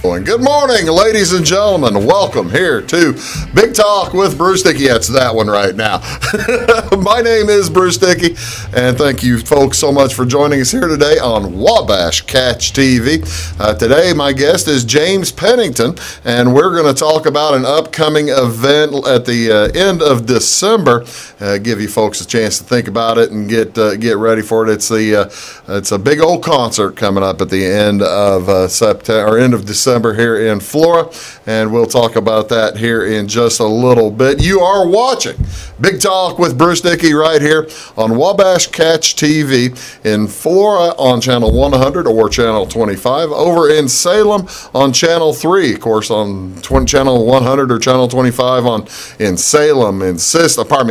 Good morning, ladies and gentlemen. Welcome here to Big Talk with Bruce Dickey. That's that one right now. My name is Bruce Dickey, and thank you folks so much for joining us here today on Wabash Catch TV. Today, my guest is James Pennington, and we're going to talk about an upcoming event at the end of December. Give you folks a chance to think about it and get ready for it. It's a big old concert coming up at the end of September or end of December here in Flora, and we'll talk about that here in just a little bit. You are watching Big Talk with Bruce Dickey right here on Wabash Catch TV in Flora on channel 100 or channel 25, over in Salem on channel 3, of course on channel 100 or channel 25 in Salem, in Sisney,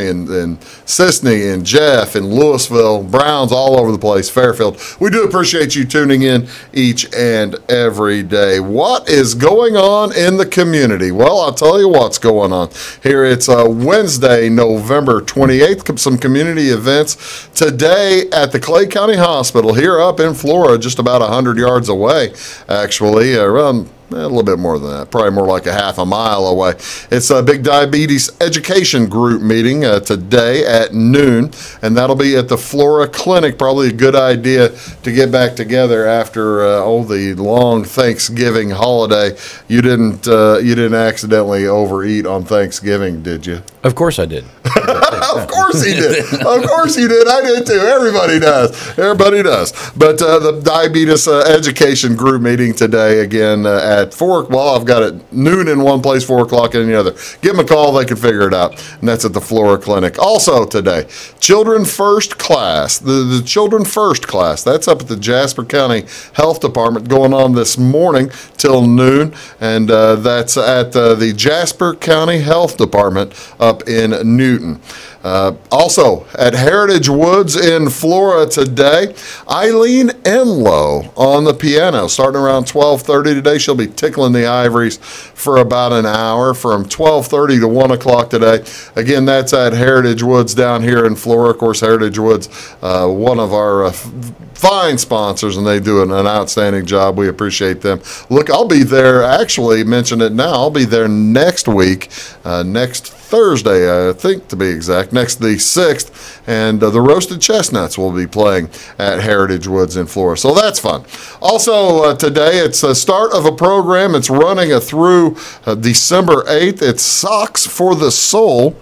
in Jeff, in Louisville, Browns, all over the place, Fairfield. We do appreciate you tuning in each and every day. What is going on in the community? Well, I'll tell you what's going on. Here it's Wednesday, November 28th. Some community events today at the Clay County Hospital here up in Flora, just about 100 yards away, actually, around a little bit more than that, probably more like a half a mile away. It's a big diabetes education group meeting today at noon, and that'll be at the Flora Clinic. Probably a good idea to get back together after the long Thanksgiving holiday. You didn't accidentally overeat on Thanksgiving, did you? Of course I did. Of course he did. Of course you did. I did too. Everybody does. Everybody does. But the diabetes education group meeting today again at 4. Well, I've got it noon in one place, 4 o'clock in the other. Give them a call; they can figure it out. And that's at the Flora Clinic. Also today, Children First class. The Children First class. That's up at the Jasper County Health Department, going on this morning till noon, and that's at the Jasper County Health Department up in Newton. Also at Heritage Woods in Flora today, Eileen Enlow on the piano, starting around 12:30 today. She'll be tickling the ivories for about an hour from 12:30 to 1 o'clock today. Again, that's at Heritage Woods down here in Flora. Of course, Heritage Woods, one of our fine sponsors, and they do an outstanding job. We appreciate them. Look, I'll be there, actually, mention it now, I'll be there next week, next Thursday, I think to be exact, next the 6th, and the Roasted Chestnuts will be playing at Heritage Woods in Flora. So that's fun. Also today, it's the start of a program. It's running through December 8th. It's Socks for the Soul.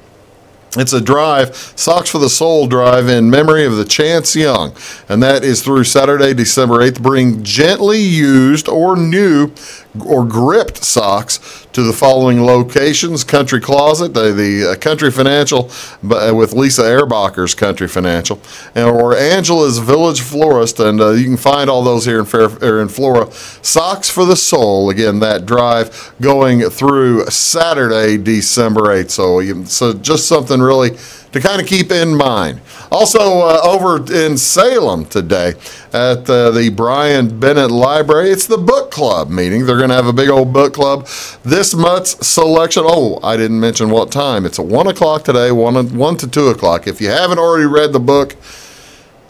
It's a drive, Socks for the Soul drive in memory of the Chance Young, and that is through Saturday, December 8th. Bring gently used or new or gripped socks to the following locations: Country Closet, the Country Financial with Lisa Ehrbacher's Country Financial, or Angela's Village Florist, and you can find all those here in Flora. Socks for the Soul, again, that drive going through Saturday, December 8th. So just something really to kind of keep in mind. Also over in Salem today at the Brian Bennett Library, it's the book club meeting. They're going to have a big old book club. This month's selection, I didn't mention what time. It's at 1 o'clock today, 1 to 2 o'clock. If you haven't already read the book,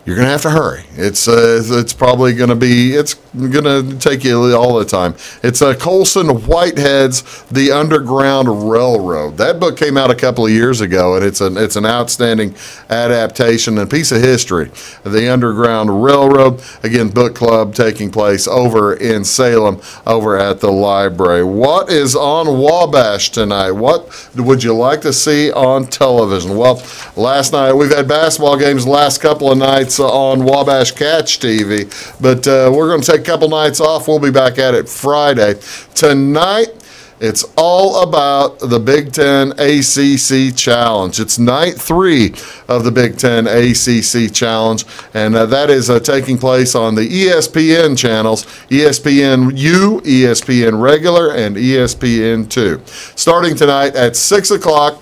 you're going to have to hurry. It's probably going to be, it's going to take you all the time. It's Colson Whitehead's The Underground Railroad. That book came out a couple of years ago, and it's an outstanding adaptation and piece of history. The Underground Railroad, again, book club taking place over in Salem, over at the library. What is on Wabash tonight? What would you like to see on television? Well, last night, we've had basketball games the last couple of nights on Wabash Catch TV, but we're going to take a couple nights off. We'll be back at it Friday. Tonight, it's all about the Big Ten ACC Challenge. It's night 3 of the Big Ten ACC Challenge, and that is taking place on the ESPN channels, ESPNU, ESPN Regular, and ESPN2. Starting tonight at 6 o'clock,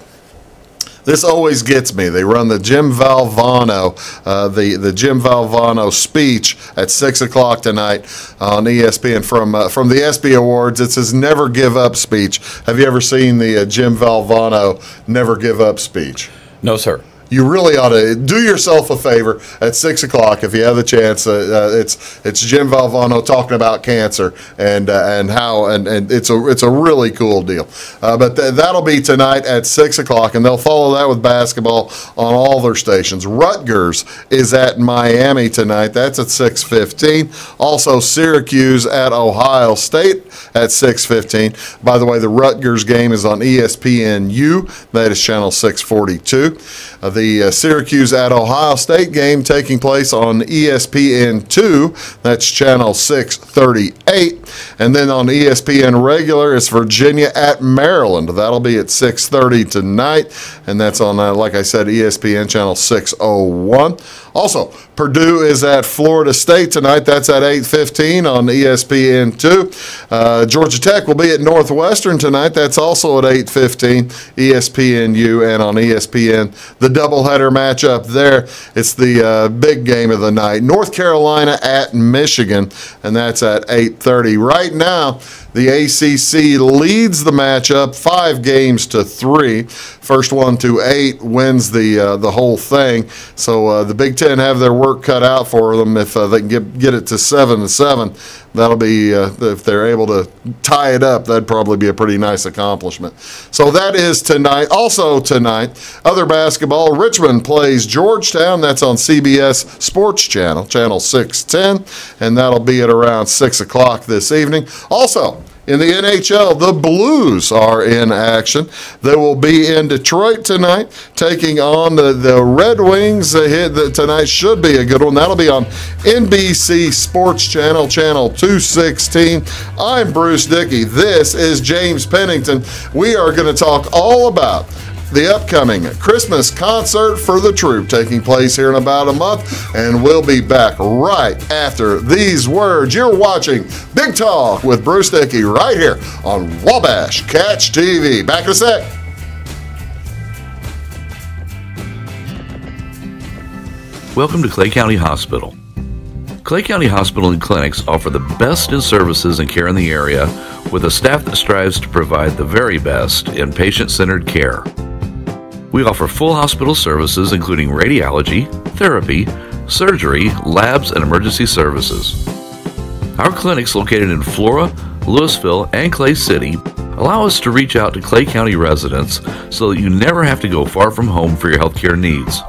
This always gets me. They run the Jim Valvano, the Jim Valvano speech at 6 o'clock tonight on ESPN from the ESPY Awards. It's his Never Give Up speech. Have you ever seen the Jim Valvano Never Give Up speech? No, sir. you really ought to do yourself a favor at 6 o'clock if you have the chance. It's Jim Valvano talking about cancer and it's a really cool deal. But that'll be tonight at 6 o'clock, and they'll follow that with basketball on all their stations. Rutgers is at Miami tonight. That's at 6:15. Also, Syracuse at Ohio State at 6:15. By the way, the Rutgers game is on ESPNU. That is channel 642. The Syracuse at Ohio State game taking place on ESPN2. That's channel 638. And then on ESPN regular, it's Virginia at Maryland. That'll be at 6:30 tonight. And that's on, like I said, ESPN channel 601. Also, Purdue is at Florida State tonight. That's at 8:15 on ESPN2. Georgia Tech will be at Northwestern tonight. That's also at 8:15 ESPNU, and on ESPN, the doubleheader matchup there. It's the big game of the night. North Carolina at Michigan, and that's at 8:30. Right now, the ACC leads the matchup 5-3. First one to 8 wins the whole thing. So the Big Ten have their work cut out for them if they can get it to 7-7. That'll be if they're able to tie it up. That'd probably be a pretty nice accomplishment. So that is tonight. Also tonight, other basketball. Richmond plays Georgetown. That's on CBS Sports Channel, channel 610, and that'll be at around 6 o'clock this evening. Also, in the NHL, the Blues are in action. They will be in Detroit tonight, taking on the Red Wings. Tonight should be a good one. That'll be on NBC Sports Channel, channel 216. I'm Bruce Dickey. This is James Pennington. We are going to talk all about the upcoming Christmas concert for the Troop taking place here in about a month, and we'll be back right after these words. You're watching Big Talk with Bruce Dickey right here on Wabash Catch TV. Back in a sec. Welcome to Clay County Hospital. Clay County Hospital and Clinics offer the best in services and care in the area, with a staff that strives to provide the very best in patient-centered care. We offer full hospital services including radiology, therapy, surgery, labs, and emergency services. Our clinics located in Flora, Louisville, and Clay City allow us to reach out to Clay County residents so that you never have to go far from home for your healthcare needs.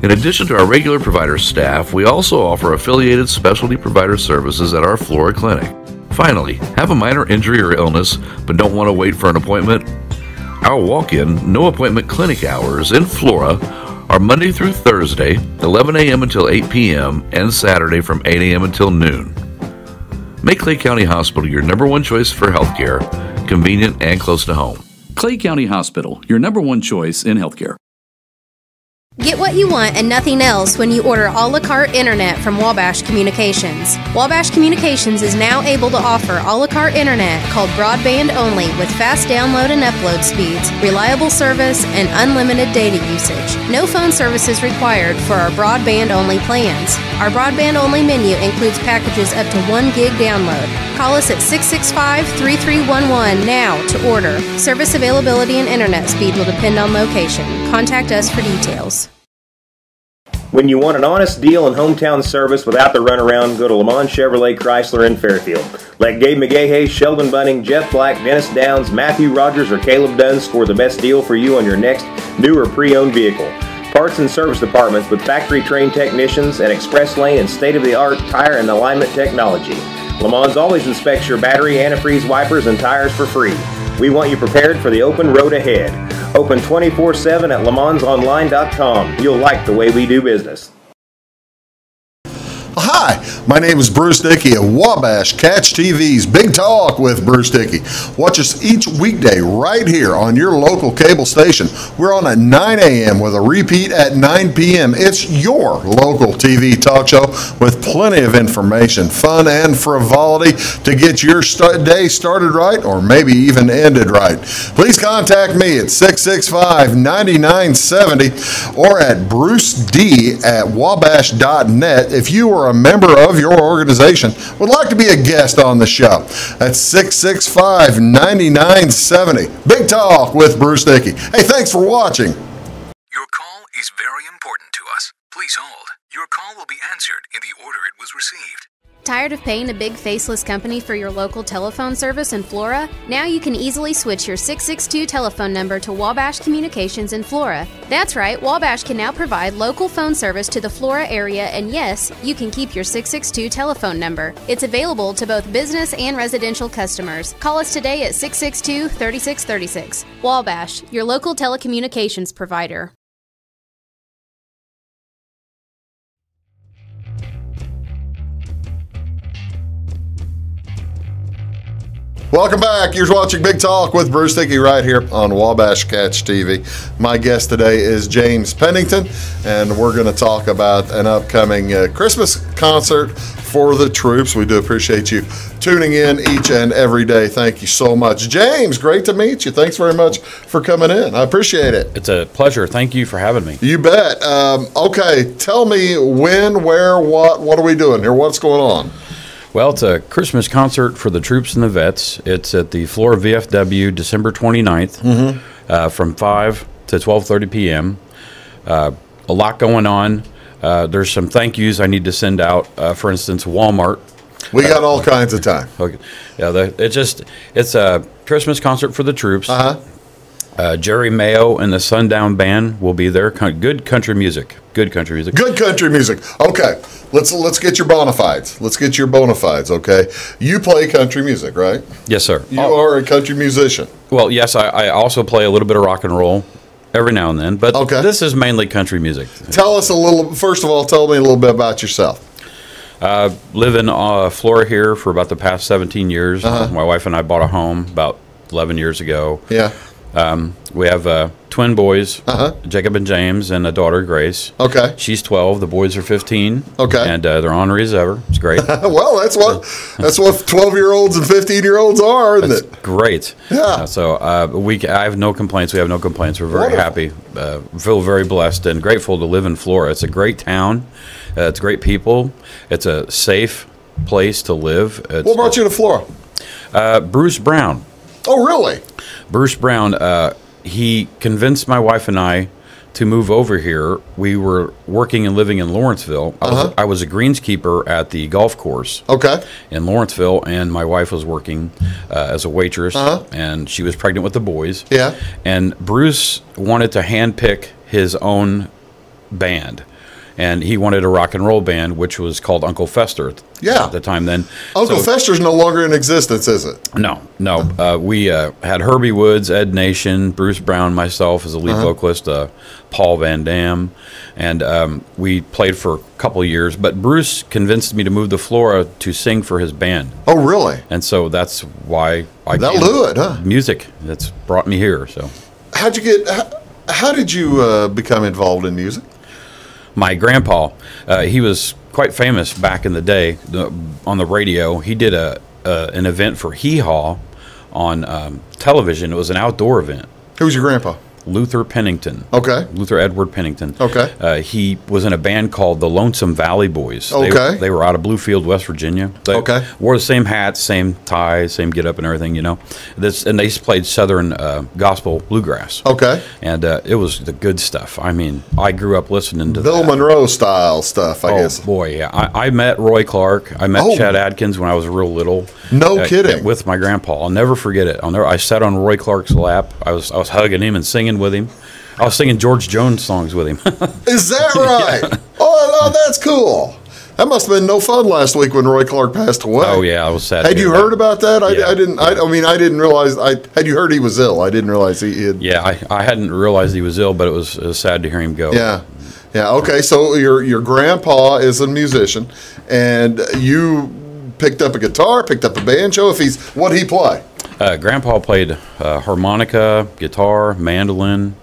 In addition to our regular provider staff, we also offer affiliated specialty provider services at our Flora clinic. Finally, have a minor injury or illness but don't want to wait for an appointment? Our walk-in, no-appointment clinic hours in Flora are Monday through Thursday, 11 a.m. until 8 p.m., and Saturday from 8 a.m. until noon. Make Clay County Hospital your number one choice for healthcare, convenient and close to home. Clay County Hospital, your number one choice in healthcare. Get what you want and nothing else when you order a la carte internet from Wabash Communications. Wabash Communications is now able to offer a la carte internet called broadband only with fast download and upload speeds, reliable service, and unlimited data usage. No phone service is required for our broadband only plans. Our broadband only menu includes packages up to 1 gig download. Call us at 665-3311 now to order. Service availability and internet speed will depend on location. Contact us for details. When you want an honest deal and hometown service without the runaround, go to Lamont Chevrolet Chrysler in Fairfield. Let Gabe McGahey, Sheldon Bunning, Jeff Black, Dennis Downs, Matthew Rogers, or Caleb Dunn score the best deal for you on your next new or pre-owned vehicle. Parts and service departments with factory-trained technicians and express lane and state-of-the-art tire and alignment technology. Lamont's always inspects your battery, antifreeze, wipers, and tires for free. We want you prepared for the open road ahead. Open 24/7 at LaMonsOnline.com. You'll like the way we do business. Hi, my name is Bruce Dickey of Wabash Catch TV's Big Talk with Bruce Dickey. Watch us each weekday right here on your local cable station. We're on at 9 a.m. with a repeat at 9 p.m. It's your local TV talk show with plenty of information, fun, and frivolity to get your day started right or maybe even ended right. Please contact me at 665-9970 or at bruced@wabash.net if you are a member of your organization would like to be a guest on the show. That's 665-9970. Big Talk with Bruce Dickey. Hey, thanks for watching. Your call is very important to us. Please hold. Your call will be answered in the order it was received. Tired of paying a big faceless company for your local telephone service in Flora? Now you can easily switch your 662 telephone number to Wabash Communications in Flora. That's right, Wabash can now provide local phone service to the Flora area, and yes, you can keep your 662 telephone number. It's available to both business and residential customers. Call us today at 662-3636. Wabash, your local telecommunications provider. Welcome back. You're watching Big Talk with Bruce Dickey right here on Wabash Catch TV. My guest today is James Pennington, and we're going to talk about an upcoming Christmas concert for the troops. We do appreciate you tuning in each and every day. Thank you so much. James, great to meet you. Thanks very much for coming in. I appreciate it. It's a pleasure. Thank you for having me. You bet. Okay, tell me when, where, what are we doing here? What's going on? Well, it's a Christmas concert for the troops and the vets. It's at the Flora VFW December 29th from 5 to 12:30 p.m. A lot going on. There's some thank yous I need to send out. For instance, Walmart. We got all kinds of time. Okay. Yeah, it's a Christmas concert for the troops. Jerry Mayo and the Sundown Band will be there. Good country music. Good country music. Good country music. Okay, let's get your bona fides. Let's get your bona fides. Okay, you play country music, right? Yes, sir. You are a country musician. Well, yes, I also play a little bit of rock and roll every now and then, but this is mainly country music. Tell us a little. First of all, tell me a little bit about yourself. Live in Flora here for about the past 17 years. My wife and I bought a home about 11 years ago. Yeah. We have twin boys, Jacob and James, and a daughter, Grace. Okay. She's 12. The boys are 15. Okay. And they're ornery as ever. It's great. Well, that's what 12-year-olds and 15-year-olds are, isn't it? Great. Yeah. I have no complaints. We have no complaints. We're very happy. Feel very blessed and grateful to live in Flora. It's a great town. It's great people. It's a safe place to live. What brought you to Flora? Bruce Brown. Oh, really? Bruce Brown, he convinced my wife and I to move over here. We were working and living in Lawrenceville. I was a greenskeeper at the golf course in Lawrenceville, and my wife was working as a waitress, and she was pregnant with the boys. Yeah. And Bruce wanted to handpick his own band. And he wanted a rock and roll band, which was called Uncle Fester at the time then. Uncle Fester's no longer in existence, is it? No. We had Herbie Woods, Ed Nation, Bruce Brown, myself as a lead vocalist, Paul Van Dam, and we played for a couple of years. But Bruce convinced me to move to Flora to sing for his band. Oh, really? And so that's why I That'll do it, huh? Music. That's brought me here. So, how did you become involved in music? My grandpa, he was quite famous back in the day on the radio. He did an event for Hee Haw on television. It was an outdoor event. Who's your grandpa? Luther Pennington. Okay. Luther Edward Pennington. Okay. He was in a band called the Lonesome Valley Boys. Okay. They were out of Bluefield, West Virginia. They wore the same hats, same tie, same get up and everything, you know. And they played Southern gospel bluegrass. Okay. And it was the good stuff. I mean, I grew up listening to Bill Monroe style stuff, I guess. Oh, boy, yeah. I met Roy Clark. I met Chad Adkins when I was real little. No kidding. With my grandpa. I'll never forget it. I sat on Roy Clark's lap. I was hugging him and singing with him. I was singing George Jones songs with him. Is that right? Yeah. Oh, that's cool. That must have been no fun last week when Roy Clark passed away. Oh yeah, I was sad. Had you heard about that? Yeah. I didn't. I didn't realize. Had you heard he was ill? I didn't realize he had. Yeah, I hadn't realized he was ill, but it was sad to hear him go. Yeah. Okay, so your grandpa is a musician, and you picked up a guitar, picked up a banjo. What'd he play? Grandpa played harmonica, guitar, mandolin.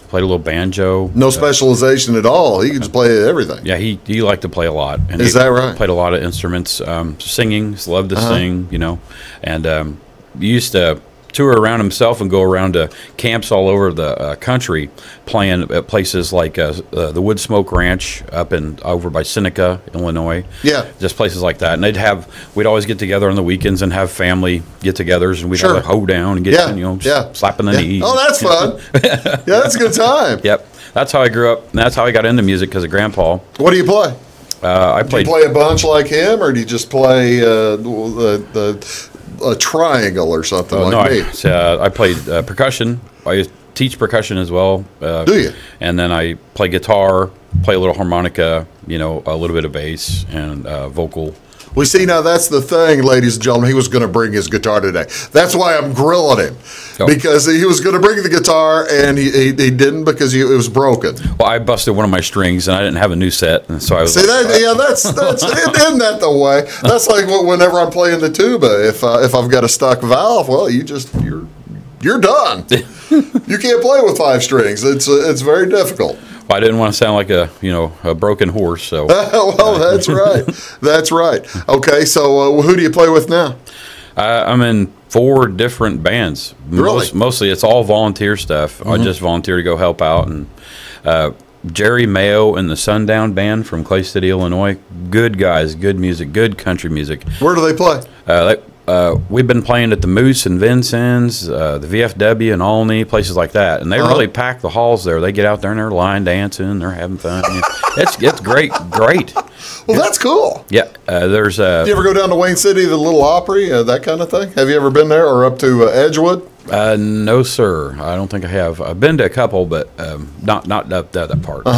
Played a little banjo. No specialization at all. He could just play everything. Yeah, he liked to play a lot. And Is that right? Played a lot of instruments. Singing, loved to sing, you know. And he used to tour around himself and go around to camps all over the country, playing at places like the Wood Smoke Ranch up over by Seneca, Illinois. Yeah, just places like that. And we'd always get together on the weekends and have family get-togethers, and we'd have a hoedown and get slapping the knees. Oh, that's fun. Yeah, that's a good time. Yep. that's how I grew up. And that's how I got into music because of Grandpa. What do you play? I played. Do you play a bunch like him, or do you just play a triangle or something me? I played percussion. I teach percussion as well. Do you? And then I play guitar, play a little harmonica, a little bit of bass and vocal. We see, now that's the thing, ladies and gentlemen. He was going to bring his guitar today. That's why I'm grilling him, because he was going to bring the guitar and he didn't because it was broken. Well, I busted one of my strings and I didn't have a new set, and so I was. See that? Yeah, that's isn't that the way? That's like whenever I'm playing the tuba. If I've got a stuck valve, well, you're done. You can't play with 5 strings. It's very difficult. I didn't want to sound like a broken horse. So well, that's right. That's right. Okay, so who do you play with now? I'm in 4 different bands. Really? Mostly it's all volunteer stuff. I just volunteer to go help out. And Jerry Mayo and the Sundown Band from Clay City, Illinois. Good guys, good music, good country music. Where do they play? We've been playing at the Moose and Vincennes, the VFW and Olney, places like that, and they really pack the halls there. They get out there and they're line dancing, they're having fun. It's great. Well, that's cool. Yeah, there's. Do you ever go down to Wayne City, the Little Opry, that kind of thing? Have you ever been there, or up to Edgewood? No, sir. I don't think I have. I've been to a couple, but not up that part.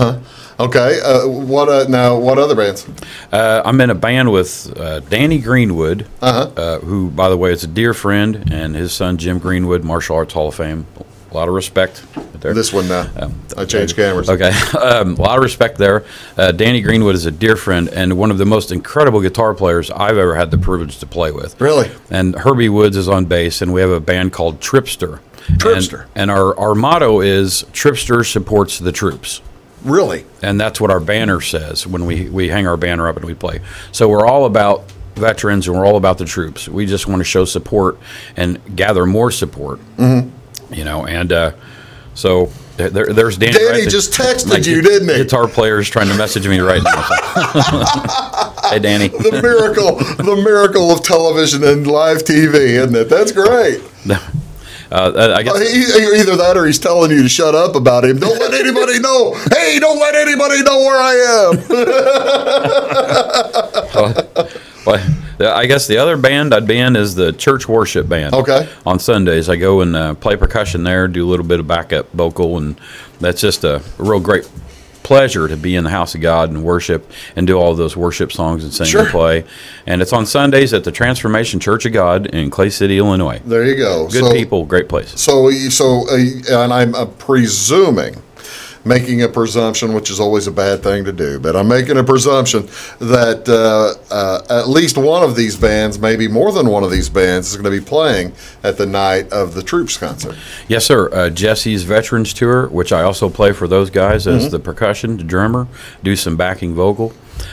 Okay. What other bands? I'm in a band with Danny Greenwood, who, by the way, is a dear friend, and his son Jim Greenwood, Martial Arts Hall of Fame. A lot of respect there. This one now. I changed cameras. Okay. A lot of respect there. Danny Greenwood is a dear friend and one of the most incredible guitar players I've ever had the privilege to play with. Really? And Herbie Woods is on bass, and we have a band called Tripster. Tripster. And our motto is Tripster supports the troops. Really? And that's what our banner says when we hang our banner up and we play. So we're all about veterans and we're all about the troops. We just want to show support and gather more support. Mm-hmm. So there's Danny. Danny just texted you, didn't he? Guitar player is trying to message me right now. Hey, Danny. The miracle of television and live TV, isn't it? That's great. I guess either that or he's telling you to shut up about him. Don't let anybody know. Hey, don't let anybody know where I am. Well, I guess the other band I'd be in is the church worship band. Okay. On Sundays, I go and play percussion there, do a little bit of backup vocal, and that's just a real great pleasure to be in the house of God and worship and do all of those worship songs and sing and play. And it's on Sundays at the Transformation Church of God in Clay City, Illinois. There you go. Good people, great place. So, and I'm presuming, making a presumption, which is always a bad thing to do, but I'm making a presumption that at least one of these bands, maybe more than one of these bands, is going to be playing at the night of the Troops concert. Yes, sir. Jesse's Veterans Tour, which I also play for those guys as the percussion, the drummer, do some backing vocal.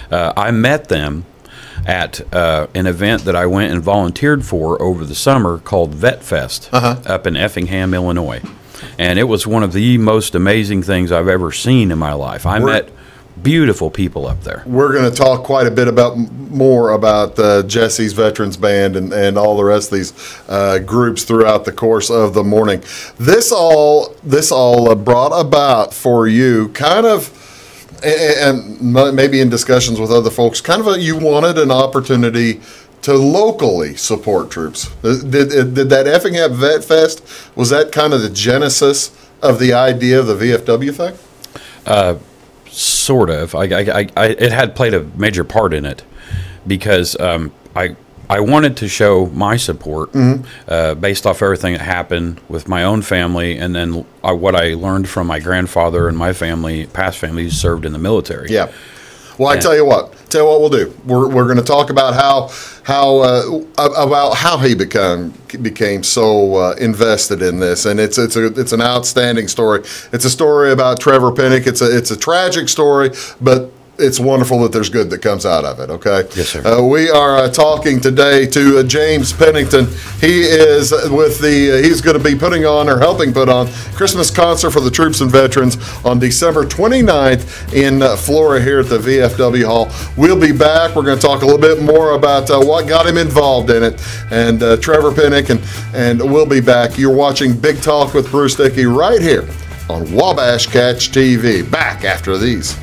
I met them at an event that I went and volunteered for over the summer called Vet Fest up in Effingham, Illinois. And it was one of the most amazing things I've ever seen in my life. I met beautiful people up there. We're going to talk quite a bit more about Jesse's Veterans Band and all the rest of these groups throughout the course of the morning. This all brought about for you kind of, and maybe in discussions with other folks, kind of you wanted an opportunity to locally support troops. Did that Effingham Vet Fest, was that kind of the genesis of the idea of the VFW thing? Sort of. It had played a major part in it because I wanted to show my support based off everything that happened with my own family, and then what I learned from my grandfather and my family, past family who served in the military. Yeah. Well, I tell you what we'll do. We're going to talk about how he became so invested in this, and it's an outstanding story. It's a story about Trevor Pennick. It's a tragic story, but it's wonderful that there's good that comes out of it, okay? Yes, sir. We are talking today to James Pennington. He is he's going to be putting on, or helping put on, Christmas concert for the troops and veterans on December 29th in Flora here at the VFW Hall. We'll be back. We're going to talk a little bit more about what got him involved in it, and Trevor Pennick, and we'll be back. You're watching Big Talk with Bruce Dickey right here on Wabash Catch TV. Back after these.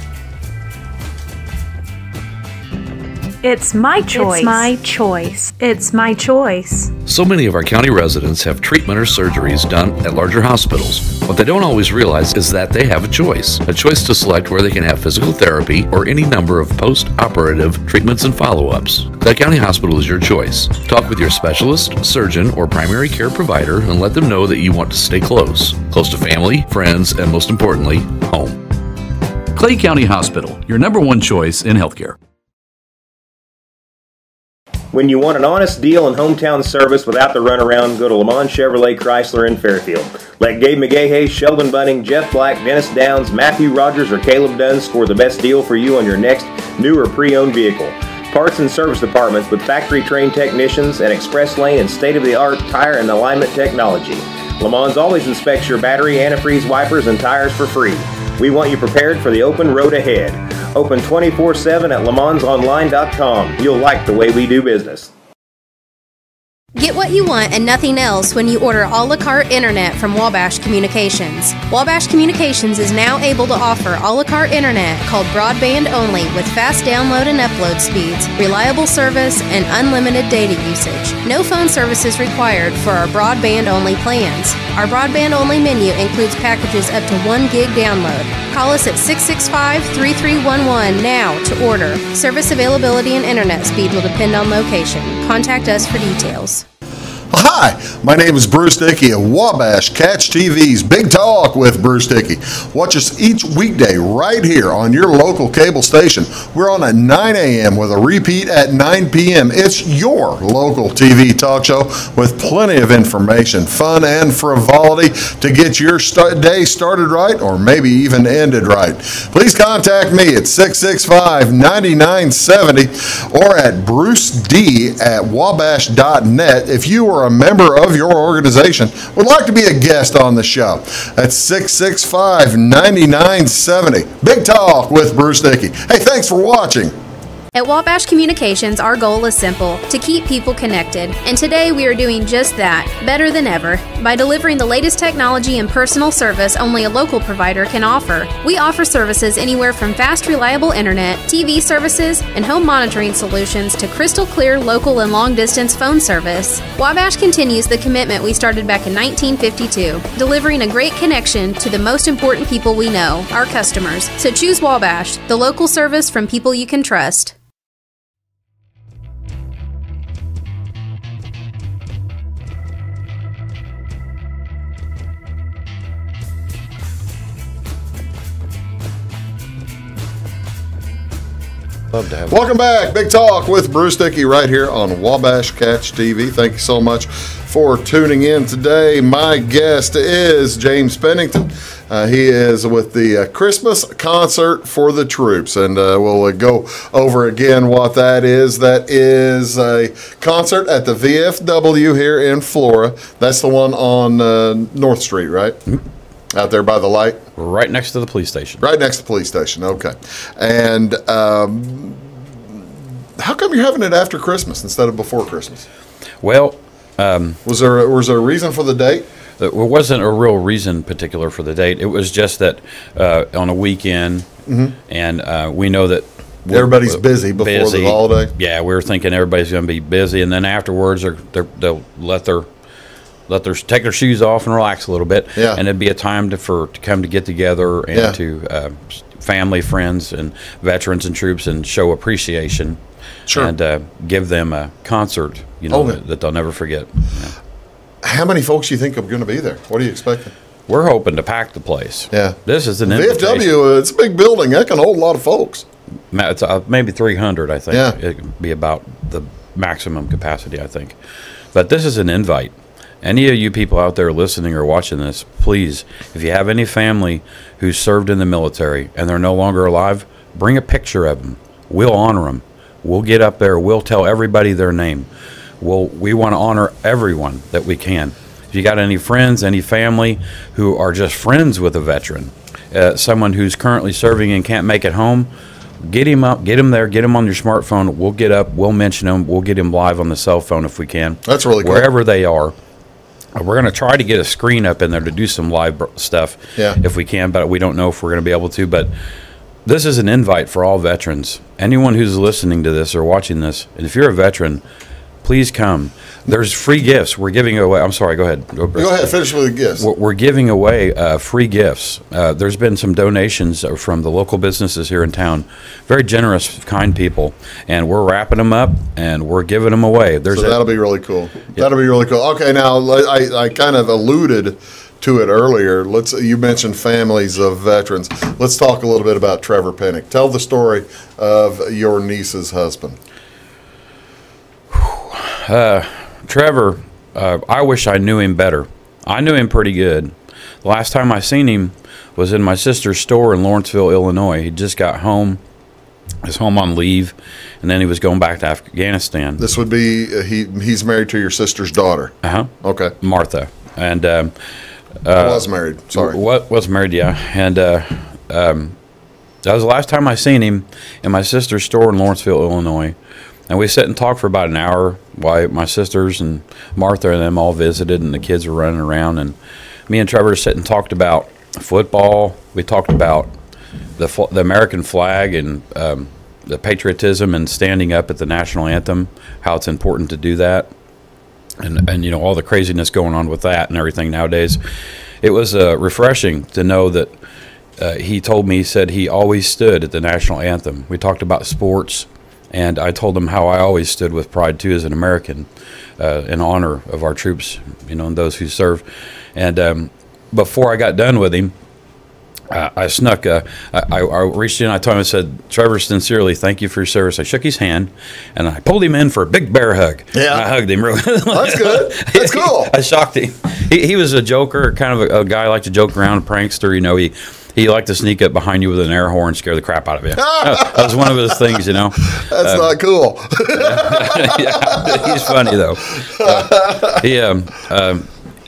It's my choice. It's my choice. It's my choice. So many of our county residents have treatment or surgeries done at larger hospitals. What they don't always realize is that they have a choice to select where they can have physical therapy or any number of post-operative treatments and follow-ups. Clay County Hospital is your choice. Talk with your specialist, surgeon, or primary care provider and let them know that you want to stay close to family, friends, and most importantly, home. Clay County Hospital, your number one choice in healthcare. When you want an honest deal and hometown service without the runaround, go to Lamont Chevrolet Chrysler in Fairfield. Let Gabe McGahey, Sheldon Bunning, Jeff Black, Dennis Downs, Matthew Rogers, or Caleb Dunn score the best deal for you on your next new or pre-owned vehicle. Parts and service departments with factory-trained technicians and express lane and state-of-the-art tire and alignment technology. Lamont always inspects your battery, antifreeze, wipers, and tires for free. We want you prepared for the open road ahead. Open 24/7 at LeMansOnline.com. You'll like the way we do business. Get what you want and nothing else when you order a la carte internet from Wabash Communications. Wabash Communications is now able to offer a la carte internet called broadband only with fast download and upload speeds, reliable service, and unlimited data usage. No phone services required for our broadband only plans. Our broadband only menu includes packages up to 1 gig download. Call us at 665-3311 now to order. Service availability and internet speed will depend on location. Contact us for details. Hi, my name is Bruce Dickey of Wabash Catch TV's Big Talk with Bruce Dickey. Watch us each weekday right here on your local cable station. We're on at 9 a.m. with a repeat at 9 p.m. It's your local TV talk show with plenty of information, fun, and frivolity to get your day started right or maybe even ended right. Please contact me at 665-9970 or at bruced@wabash.net if you are a member of your organization would like to be a guest on the show. That's 665-9970. Big Talk with Bruce Dickey. Hey, thanks for watching. At Wabash Communications, our goal is simple, to keep people connected. And today we are doing just that, better than ever, by delivering the latest technology and personal service only a local provider can offer. We offer services anywhere from fast, reliable internet, TV services, and home monitoring solutions to crystal clear local and long-distance phone service. Wabash continues the commitment we started back in 1952, delivering a great connection to the most important people we know, our customers. So choose Wabash, the local service from people you can trust. Welcome back. Big Talk with Bruce Dickey right here on Wabash Catch TV. Thank you so much for tuning in today. My guest is James Pennington. He is with the Christmas Concert for the Troops, and we'll go over again what that is. That is a concert at the VFW here in Flora. That's the one on North Street, right? Mm-hmm. Out there by the light? Right next to the police station. Right next to the police station, okay. And how come you're having it after Christmas instead of before Christmas? Well, was there a reason for the date? There wasn't a real reason particular for the date. It was just that on a weekend, mm-hmm. and we know that everybody's busy before the holiday. Yeah, we were thinking everybody's going to be busy, and then afterwards they'll take their shoes off and relax a little bit. Yeah. And it'd be a time to come to get together and to family, friends, and veterans and troops and show appreciation. Sure. And give them a concert, that they'll never forget. Yeah. How many folks do you think are going to be there? What are you expecting? We're hoping to pack the place. Yeah. This is an VFW, it's a big building. That can hold a lot of folks. It's maybe 300, I think. Yeah. It could be about the maximum capacity, I think. But this is an invite. Any of you people out there listening or watching this, please, if you have any family who's served in the military and they're no longer alive, bring a picture of them. We'll honor them. We'll get up there. We'll tell everybody their name. We want to honor everyone that we can. If you got any friends, any family who are just friends with a veteran, someone who's currently serving and can't make it home, get him up, get him there, get him on your smartphone. We'll get up, we'll mention them, we'll get him live on the cell phone if we can. That's really cool. Wherever they are. We're going to try to get a screen up in there to do some live stuff if we can, but we don't know if we're going to be able to. But this is an invite for all veterans. Anyone who's listening to this or watching this, and if you're a veteran, please come. There's free gifts. We're giving away. I'm sorry. Go ahead. Go ahead. Finish with the gifts. We're giving away free gifts. There's been some donations from the local businesses here in town. Very generous, kind people. And we're wrapping them up, and we're giving them away. So that'll be really cool. That'll be really cool. Okay, now, I kind of alluded to it earlier. You mentioned families of veterans. Let's talk a little bit about Trevor Pennington. Tell the story of your niece's husband. Trevor, I wish I knew him better. I knew him pretty good. The last time I seen him was in my sister's store in Lawrenceville, Illinois. He just got home. He was home on leave, and then he was going back to Afghanistan. This would be, he's married to your sister's daughter. Uh-huh. Okay. Martha. And was married, sorry. Was married, yeah. And that was the last time I seen him in my sister's store in Lawrenceville, Illinois. And we sat and talked for about an hour while my sisters and Martha and them all visited, and the kids were running around. And me and Trevor sat and talked about football. We talked about the American flag and the patriotism and standing up at the national anthem, how it's important to do that. And you know, all the craziness going on with that and everything nowadays. It was refreshing to know that he told me, he said he always stood at the national anthem. We talked about sports. And I told him how I always stood with pride, too, as an American, in honor of our troops, you know, and those who serve. And before I got done with him, I snuck. I reached in, I told him, I said, Trevor, sincerely, thank you for your service. I shook his hand, and I pulled him in for a big bear hug. Yeah. And I hugged him really. That's good. That's cool. I shocked him. He was a joker, kind of a guy like to joke around, a prankster, you know. He liked to sneak up behind you with an air horn and scare the crap out of you. That was one of his things, you know. That's not cool. Yeah, he's funny, though.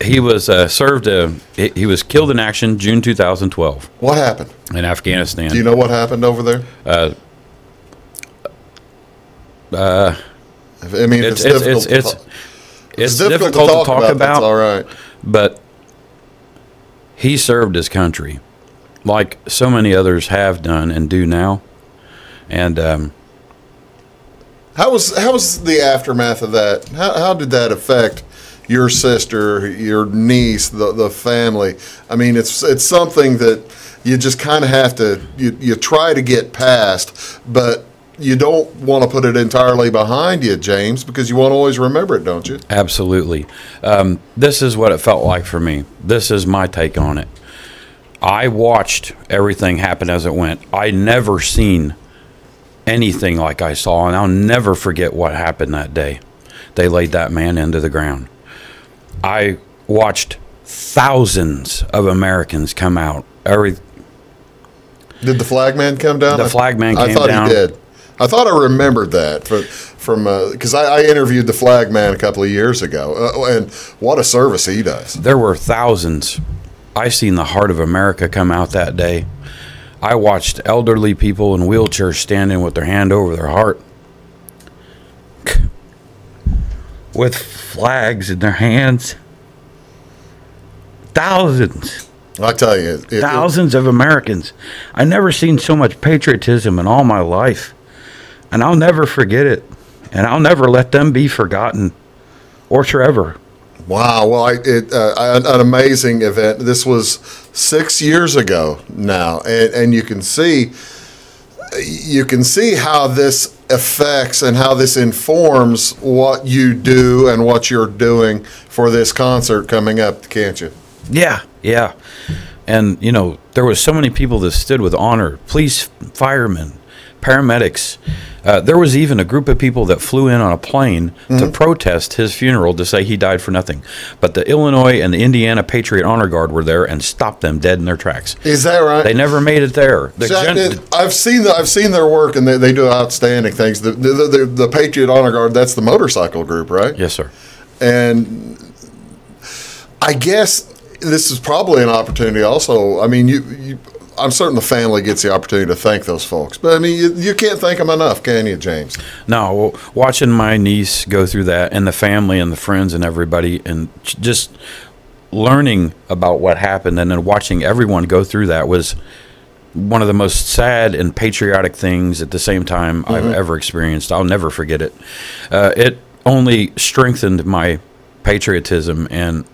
He was served. He was killed in action June 2012. What happened? In Afghanistan. Do you know what happened over there? I mean, it's difficult to talk about. That's all right. But he served his country, like so many others have done and do now. And how was the aftermath of that? How did that affect your sister, your niece, the family? I mean, it's something that you just kind of have to you try to get past, but you don't want to put it entirely behind you, James, because you want to always remember it, don't you? Absolutely. This is what it felt like for me. This is my take on it. I watched everything happen as it went. I never seen anything like I saw, and I'll never forget what happened that day. They laid that man into the ground. I watched thousands of Americans come out. Did the flag man come down? The flag man came down. I thought he did. I thought I remembered that from because I interviewed the flag man a couple of years ago, and what a service he does. There were thousands. I seen the heart of America come out that day. I watched elderly people in wheelchairs standing with their hand over their heart, with flags in their hands. Thousands. I tell you, thousands of Americans. I never seen so much patriotism in all my life, and I'll never forget it, and I'll never let them be forgotten, or Trevor. Wow, well, an amazing event. This was 6 years ago now, and you can see how this affects and how this informs what you do and what you're doing for this concert coming up, can't you? Yeah. And, you know, there was so many people that stood with honor, police, firemen, paramedics. There was even a group of people that flew in on a plane to protest his funeral, to say he died for nothing. But the Illinois and the Indiana Patriot Honor Guard were there and stopped them dead in their tracks. Is that right? They never made it there. I've seen their work, and they do outstanding things. The Patriot Honor Guard, that's the motorcycle group, right? Yes, sir. And I guess this is probably an opportunity also. I mean, I'm certain the family gets the opportunity to thank those folks. But, I mean, you can't thank them enough, can you, James? No, well, watching my niece go through that and the family and the friends and everybody and just learning about what happened and then watching everyone go through that was one of the most sad and patriotic things at the same time I've ever experienced. I'll never forget it. It only strengthened my patriotism and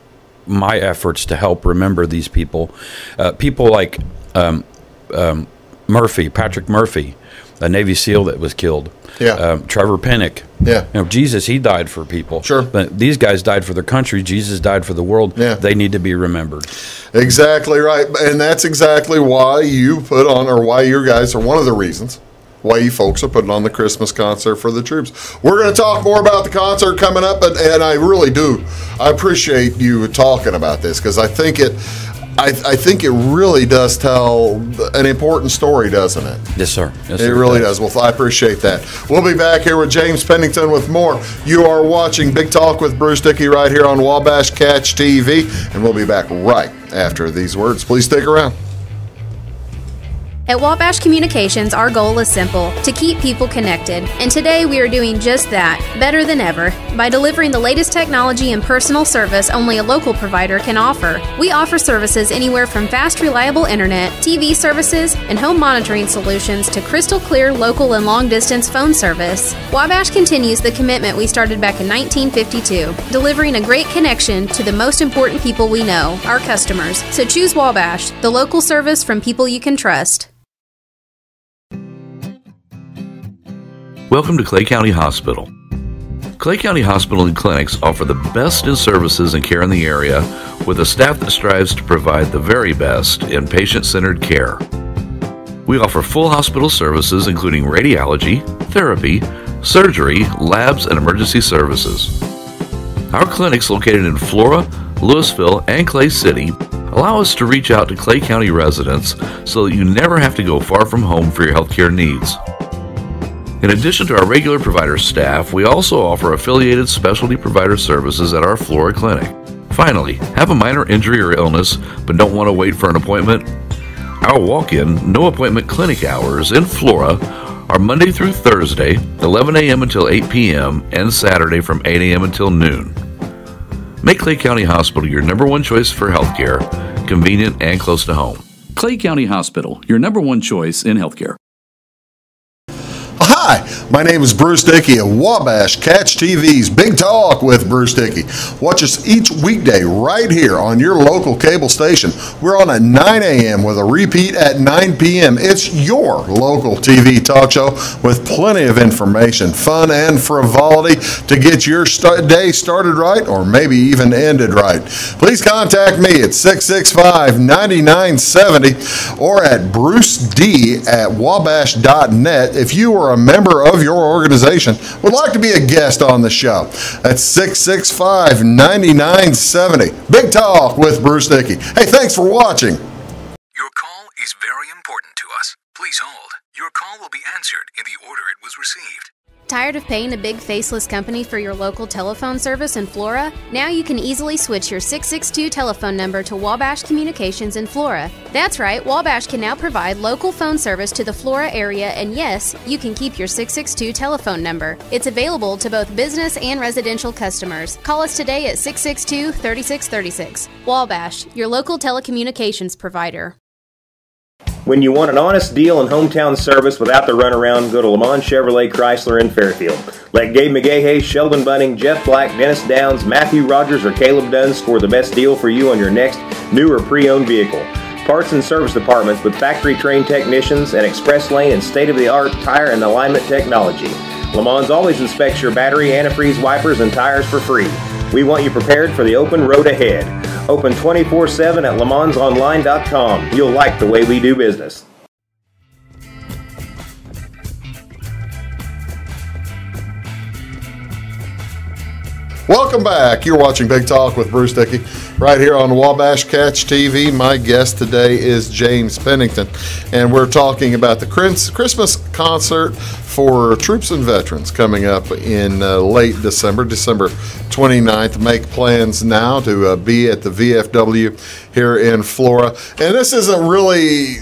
my efforts to help remember these people. People like Patrick Murphy, a Navy SEAL that was killed. Yeah. Trevor Pinnock. Yeah. Jesus, he died for people. Sure. But these guys died for their country. Jesus died for the world. Yeah. They need to be remembered. Exactly right. And that's exactly why you put on, or why your guys are one of the reasons why you folks are putting on the Christmas concert for the troops. We're going to talk more about the concert coming up, and I really do. I appreciate you talking about this because I think it really does tell an important story, doesn't it? Yes, sir. Yes, it sir, really does. Well, I appreciate that. We'll be back here with James Pennington with more. You are watching Big Talk with Bruce Dickey right here on Wabash Catch TV, and we'll be back right after these words. Please stick around. At Wabash Communications, our goal is simple: to keep people connected. And today we are doing just that, better than ever, by delivering the latest technology and personal service only a local provider can offer. We offer services anywhere from fast, reliable internet, TV services, and home monitoring solutions to crystal clear local and long-distance phone service. Wabash continues the commitment we started back in 1952, delivering a great connection to the most important people we know, our customers. So choose Wabash, the local service from people you can trust. Welcome to Clay County Hospital. Clay County Hospital and Clinics offer the best in services and care in the area with a staff that strives to provide the very best in patient-centered care. We offer full hospital services including radiology, therapy, surgery, labs, and emergency services. Our clinics located in Flora, Louisville, and Clay City allow us to reach out to Clay County residents so that you never have to go far from home for your healthcare needs. In addition to our regular provider staff, we also offer affiliated specialty provider services at our Flora clinic. Finally, have a minor injury or illness but don't want to wait for an appointment? Our walk-in, no-appointment clinic hours in Flora are Monday through Thursday, 11 a.m. until 8 p.m., and Saturday from 8 a.m. until noon. Make Clay County Hospital your number one choice for healthcare, convenient and close to home. Clay County Hospital, your number one choice in healthcare. Hi, my name is Bruce Dickey of Wabash Catch TV's Big Talk with Bruce Dickey. Watch us each weekday right here on your local cable station. We're on at 9 a.m. with a repeat at 9 p.m. It's your local TV talk show with plenty of information, fun, and frivolity to get your day started right or maybe even ended right. Please contact me at 665-9970 or at bruced@wabash.net if you are a member of your organization would like to be a guest on the show. That's 665-9970. Big Talk with Bruce Dickey. Hey, thanks for watching. Your call is very important to us. Please hold. Your call will be answered in the order it was received. Tired of paying a big faceless company for your local telephone service in Flora? Now you can easily switch your 662 telephone number to Wabash Communications in Flora. That's right, Wabash can now provide local phone service to the Flora area, and yes, you can keep your 662 telephone number. It's available to both business and residential customers. Call us today at 662-3636. Wabash, your local telecommunications provider. When you want an honest deal in hometown service without the runaround, go to Lamont Chevrolet Chrysler in Fairfield. Let Gabe McGahey, Sheldon Bunning, Jeff Black, Dennis Downs, Matthew Rogers, or Caleb Dunn score the best deal for you on your next new or pre-owned vehicle. Parts and service departments with factory-trained technicians and express lane and state-of-the-art tire and alignment technology. Lamont always inspects your battery, antifreeze, wipers, and tires for free. We want you prepared for the open road ahead. Open 24/7 at LeMansOnline.com. You'll like the way we do business. Welcome back. You're watching Big Talk with Bruce Dickey right here on Wabash Catch TV. My guest today is James Pennington, and we're talking about the Christmas concert for troops and veterans coming up in late December 29th. Make plans now to be at the VFW here in Flora. And this isn't really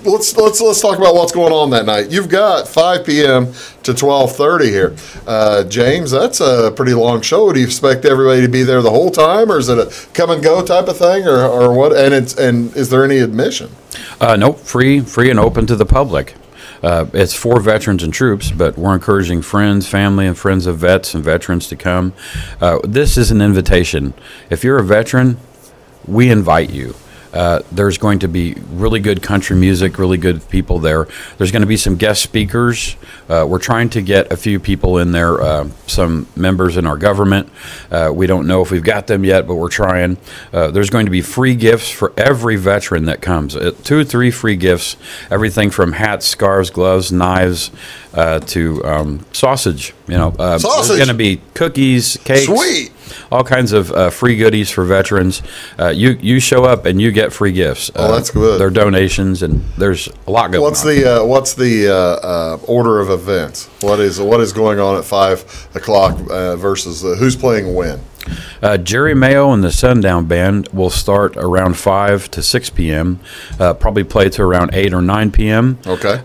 let's talk about what's going on that night. You've got 5 p.m. to 12:30 here. James, that's a pretty long show. Do you expect everybody to be there the whole time, or is it a come and go type of thing, or what? And is there any admission? Nope, free and open to the public. It's for veterans and troops, but we're encouraging friends, family, and friends of vets and veterans to come. This is an invitation. If you're a veteran, we invite you. There's going to be really good country music, really good people there. There's going to be some guest speakers. We're trying to get a few people in there, some members in our government. We don't know if we've got them yet, but we're trying. There's going to be free gifts for every veteran that comes. 2 or 3 free gifts, everything from hats, scarves, gloves, knives, to sausage. Sausage. There's going to be cookies, cakes. Sweet. All kinds of free goodies for veterans. You show up and you get free gifts. That's good. They're donations, and there's a lot going on. What's the order of events? What is going on at 5 o'clock versus who's playing when? Jerry Mayo and the Sundown Band will start around 5 to 6 p.m., probably play to around 8 or 9 p.m. Okay.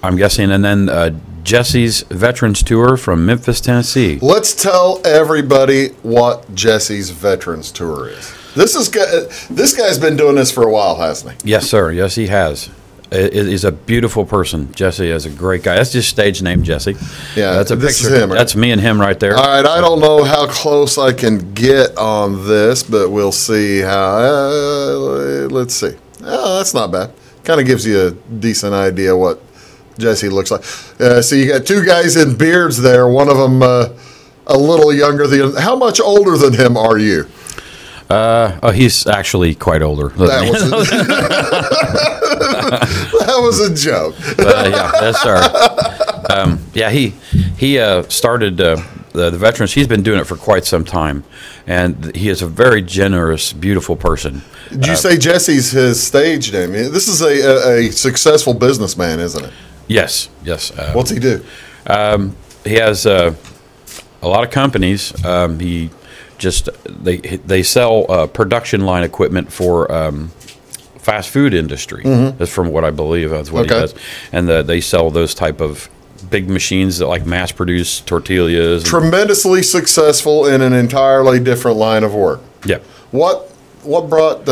I'm guessing. And then Jesse's Veterans Tour from Memphis, Tennessee. Let's tell everybody what Jesse's Veterans Tour is. This guy's been doing this for a while, hasn't he? Yes, sir. Yes, he has. He's a beautiful person. Jesse is a great guy. That's just stage name, Jesse. Yeah, that's a this picture. Is him, right? That's me and him right there. All right, I don't know how close I can get on this, but we'll see how. Let's see. Oh, that's not bad. Kind of gives you a decent idea what Jesse looks like. So you got 2 guys in beards there. One of them a little younger than. How much older than him are you? He's actually quite older. That was a joke. Yeah, that's our. Yeah, he started the veterans. He's been doing it for quite some time, and he is a very generous, beautiful person. Did you say Jesse's his stage name? This is a successful businessman, isn't it? Yes. What's he do? He has a lot of companies. He just they sell production line equipment for fast food industry. Mm-hmm. That's from what I believe. That's what he does. And they sell those type of big machines that like mass produce tortillas. Tremendously successful in an entirely different line of work. Yeah. What brought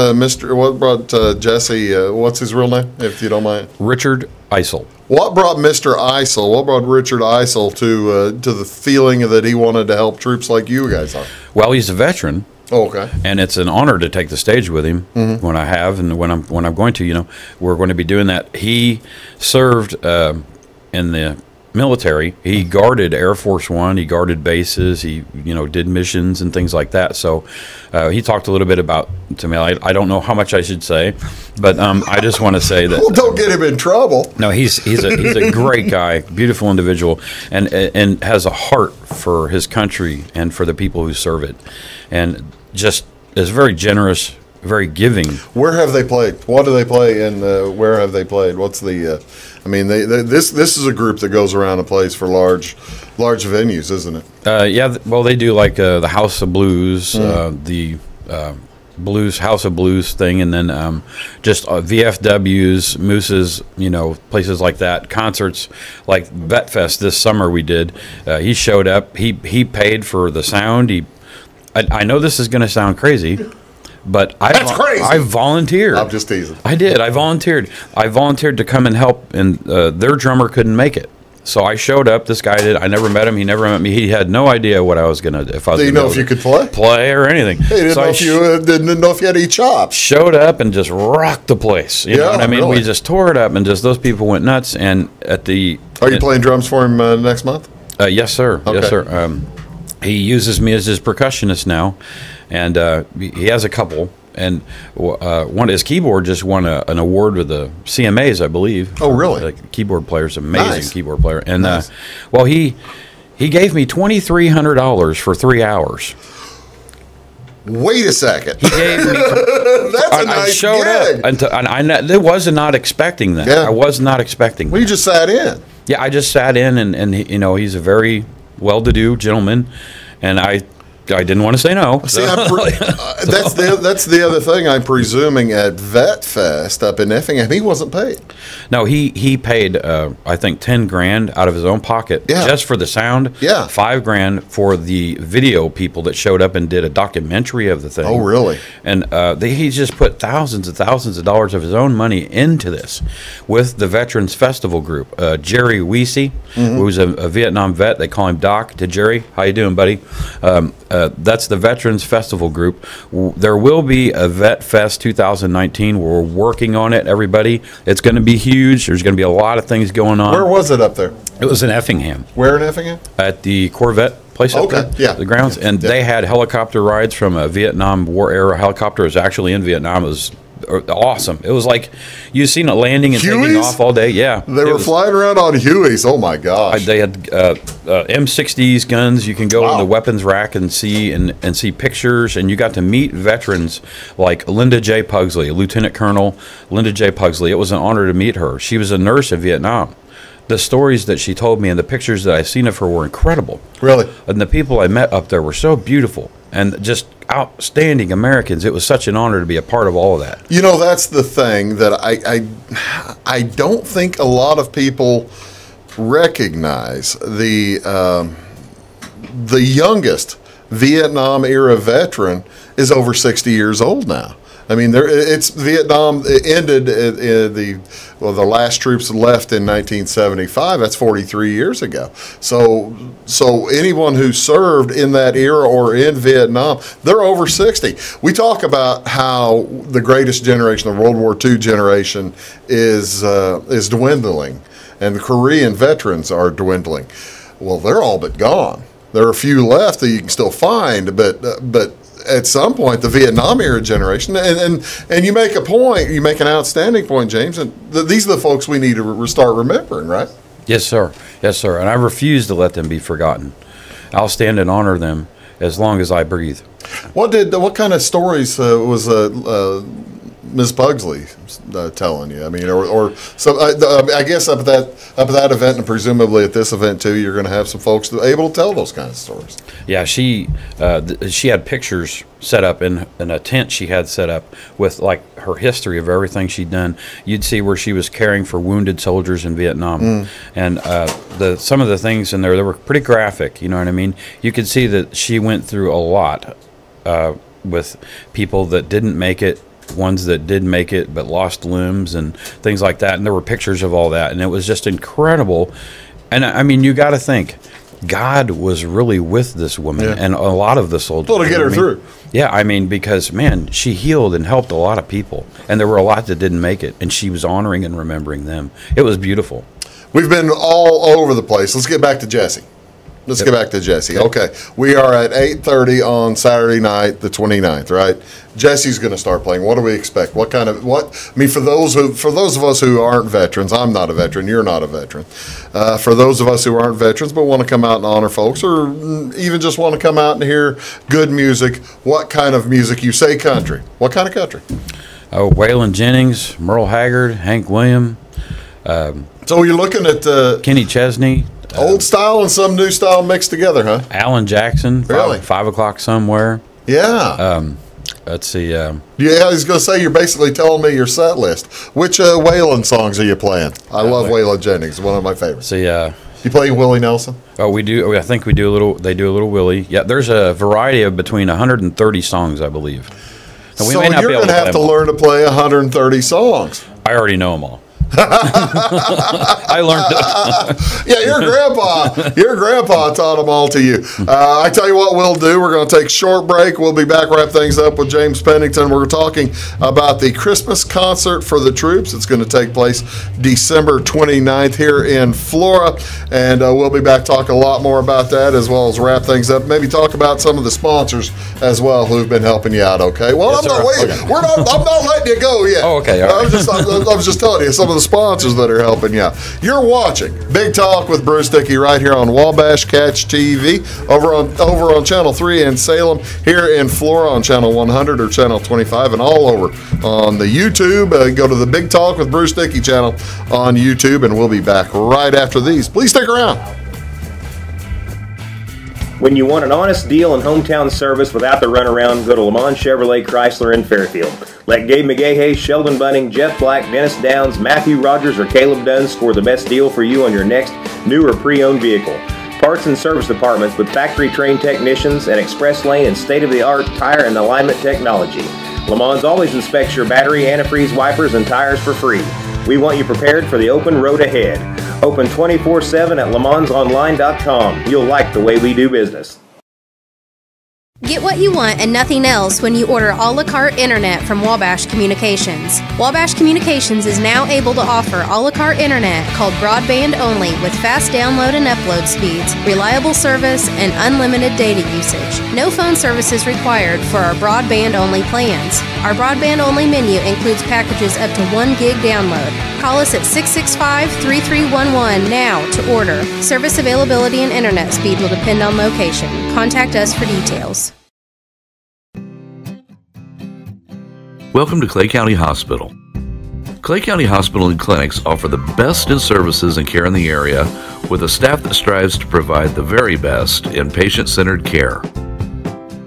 Jesse? What's his real name, if you don't mind? Richard Eisel. What brought Mr. Eisel? What brought Richard Eisel to the feeling that he wanted to help troops like you guys are? Well, he's a veteran. Oh, okay. And it's an honor to take the stage with him when I have and when I'm going to. We're going to be doing that. He served in the military. He guarded Air Force One. He guarded bases. He did missions and things like that. So he talked a little bit to me. I don't know how much I should say, but I just want to say that. Well, don't get him in trouble. No, he's a great guy, beautiful individual, and has a heart for his country and for the people who serve it, and just is very generous, very giving. Where have they played? What do they play, and where have they played? What's the? This is a group that goes around and plays for large venues, isn't it? Yeah. Well, they do like the House of Blues, the Blues House of Blues thing, and then just VFWs, Moose's, places like that. Concerts like Vet Fest this summer we did. He showed up. He paid for the sound. I know this is going to sound crazy, but I volunteered. I'm just teasing. I did. I volunteered. to come and help, and their drummer couldn't make it. So I showed up. This guy did. I never met him. He never met me. He had no idea what I was going to, if I was going to. Did he know if you could play or anything? He didn't know if you had any chops. Showed up and just rocked the place. You know what I mean? Really? We just tore it up, and just those people went nuts. And at the. Are you playing drums for him next month? Yes, sir. Okay. Yes, sir. He uses me as his percussionist now, and he has a couple. And one his keyboard just won an award with the CMAs, I believe. Oh, really? Like keyboard player's amazing keyboard player. And he gave me $2,300 for 3 hours. Wait a second. He gave me. That's a nice gig. I was not expecting that. Yeah. I was not expecting. Well, you just sat in. Yeah, I just sat in, and he's a very well-to-do gentleman, and I I didn't want to say no. See, that's the other thing. I'm presuming at Vet Fest up in Effingham, he wasn't paid. No, he paid I think $10,000 out of his own pocket just for the sound. Yeah, $5,000 for the video people that showed up and did a documentary of the thing. Oh, really? And he just put thousands and thousands of dollars of his own money into this with the Veterans Festival group. Jerry Weesey, who's a Vietnam vet, they call him Doc. To Jerry, how you doing, buddy? That's the Veterans Festival group. There will be a Vet Fest 2019. We're working on it, everybody. It's going to be huge. There's going to be a lot of things going on. Where was it up there? It was in Effingham. Where in Effingham? At the Corvette place up there. Yeah. The grounds. And they had helicopter rides from a Vietnam War era helicopter. It was actually in Vietnam. It was awesome. It was like you've seen it landing and taking off all day. Yeah, they were flying around on Hueys. Oh my gosh! They had M60s guns. You can go in the weapons rack and see pictures, and you got to meet veterans like Linda J. Pugsley, Lieutenant Colonel Linda J. Pugsley. It was an honor to meet her. She was a nurse in Vietnam. The stories that she told me and the pictures that I've seen of her were incredible. Really? And the people I met up there were so beautiful and just outstanding Americans. It was such an honor to be a part of all of that. You know, that's the thing that I don't think a lot of people recognize. The youngest Vietnam era veteran is over 60 years old now. I mean, it's Vietnam. It ended the last troops left in 1975. That's 43 years ago. So anyone who served in that era or in Vietnam, they're over 60. We talk about how the greatest generation, the World War II generation, is dwindling, and the Korean veterans are dwindling. Well, they're all but gone. There are a few left that you can still find, but at some point, the Vietnam era generation, and you make a point, you make an outstanding point, James, and these are the folks we need to start remembering, right? Yes, sir. Yes, sir. And I refuse to let them be forgotten. I'll stand and honor them as long as I breathe. What kind of stories was Ms. Pugsley telling you? I mean, or so I guess up at that event, and presumably at this event too, you're going to have some folks that are able to tell those kind of stories. Yeah, she had pictures set up in a tent she had set up with like her history of everything she'd done. You'd see where she was caring for wounded soldiers in Vietnam, and some of the things in there, they were pretty graphic. You know what I mean? You could see that she went through a lot with people that didn't make it, ones that did make it but lost limbs and things like that, and there were pictures of all that, and it was just incredible. And I mean, you got to think God was really with this woman and a lot of the soldiers. Well, to get her through. Yeah, I mean, because man, she healed and helped a lot of people, and there were a lot that didn't make it, and she was honoring and remembering them. It was beautiful. We've been all over the place. Let's get back to Jesse. Get back to Jesse. Okay, we are at 8:30 on Saturday night, the 29th, right? Jesse's going to start playing. What do we expect? I mean, for those of us who aren't veterans, I'm not a veteran. You're not a veteran. For those of us who aren't veterans but want to come out and honor folks, or even just want to come out and hear good music, what kind of music? You say country. What kind of country? Waylon Jennings, Merle Haggard, Hank Williams. So you're looking at Kenny Chesney. Old style and some new style mixed together, huh? Alan Jackson. Really? 5 o'clock somewhere. Yeah. Let's see. Yeah, I was going to say, you're basically telling me your set list. Which Waylon songs are you playing? I love Waylon Jennings, one of my favorites. See, you playing Willie Nelson? Oh, we do. I think we do a little. They do a little Willie. Yeah, there's a variety of between 130 songs, I believe. So you're going to have to learn to play 130 songs. I already know them all. I learned it. Yeah, your grandpa taught them all to you. I tell you what we'll do. We're going to take a short break. We'll be back, wrap things up with James Pennington. We're talking about the Christmas concert for the troops. It's going to take place December 29th here in Flora, and we'll be back talking a lot more about that, as well as wrap things up. Maybe talk about some of the sponsors as well who've been helping you out. Okay. Well, yes, I'm not waiting. Okay. I'm not letting you go yet. Oh, okay. All right. I was just telling you some of the sponsors that are helping you out. You're watching Big Talk with Bruce Dickey right here on Wabash Catch TV, over on Channel 3 in Salem, here in Flora on Channel 100 or Channel 25, and all over on the YouTube. Go to the Big Talk with Bruce Dickey channel on YouTube, and we'll be back right after these. Please stick around. When you want an honest deal and hometown service without the runaround, go to Lamont Chevrolet Chrysler in Fairfield. Let Gabe McGahey, Sheldon Bunning, Jeff Black, Dennis Downs, Matthew Rogers, or Caleb Dunn score the best deal for you on your next new or pre-owned vehicle. Parts and service departments with factory-trained technicians and express lane and state-of-the-art tire and alignment technology. Lamont always inspects your battery, antifreeze, wipers, and tires for free. We want you prepared for the open road ahead. Open 24/7 at LeMansOnline.com. You'll like the way we do business. Get what you want and nothing else when you order a la carte internet from Wabash Communications. Wabash Communications is now able to offer a la carte internet called broadband only with fast download and upload speeds, reliable service, and unlimited data usage. No phone service is required for our broadband only plans. Our broadband only menu includes packages up to 1 gig download. Call us at 665-3311 now to order. Service availability and internet speed will depend on location. Contact us for details. Welcome to Clay County Hospital. Clay County Hospital and Clinics offer the best in services and care in the area with a staff that strives to provide the very best in patient-centered care.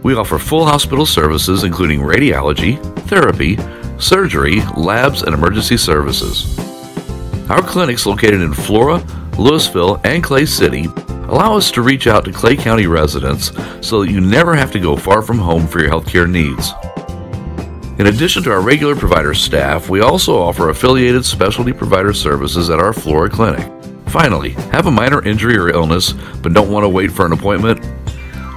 We offer full hospital services including radiology, therapy, surgery, labs, and emergency services. Our clinics located in Flora, Louisville, and Clay City allow us to reach out to Clay County residents so that you never have to go far from home for your healthcare needs. In addition to our regular provider staff, we also offer affiliated specialty provider services at our Flora clinic. Finally, have a minor injury or illness but don't want to wait for an appointment?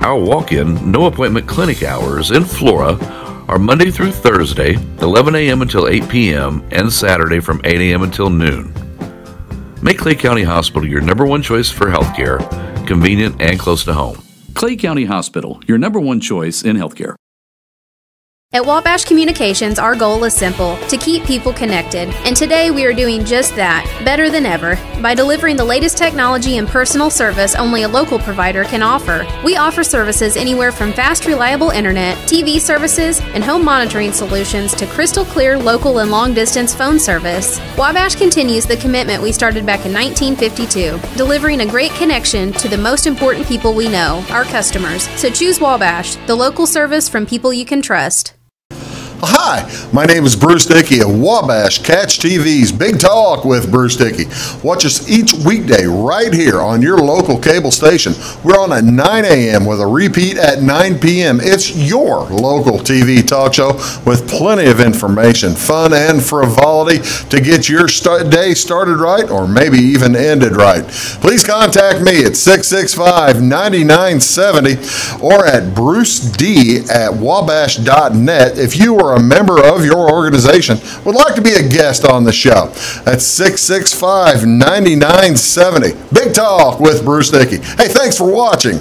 Our walk-in, no-appointment clinic hours in Flora are Monday through Thursday, 11 a.m. until 8 p.m., and Saturday from 8 a.m. until noon. Make Clay County Hospital your number one choice for healthcare, convenient and close to home. Clay County Hospital, your number one choice in healthcare. At Wabash Communications, our goal is simple, to keep people connected. And today we are doing just that, better than ever, by delivering the latest technology and personal service only a local provider can offer. We offer services anywhere from fast, reliable internet, TV services, and home monitoring solutions to crystal clear local and long-distance phone service. Wabash continues the commitment we started back in 1952, delivering a great connection to the most important people we know, our customers. So choose Wabash, the local service from people you can trust. Hi, my name is Bruce Dickey of Wabash Catch TV's Big Talk with Bruce Dickey. Watch us each weekday right here on your local cable station. We're on at 9 a.m. with a repeat at 9 p.m. It's your local TV talk show with plenty of information, fun, and frivolity to get your day started right or maybe even ended right. Please contact me at 665-9970 or at bruced@wabash.net if you are a member of your organization would like to be a guest on the show. That's 665-9970. Big Talk with Bruce Dickey. Hey, thanks for watching.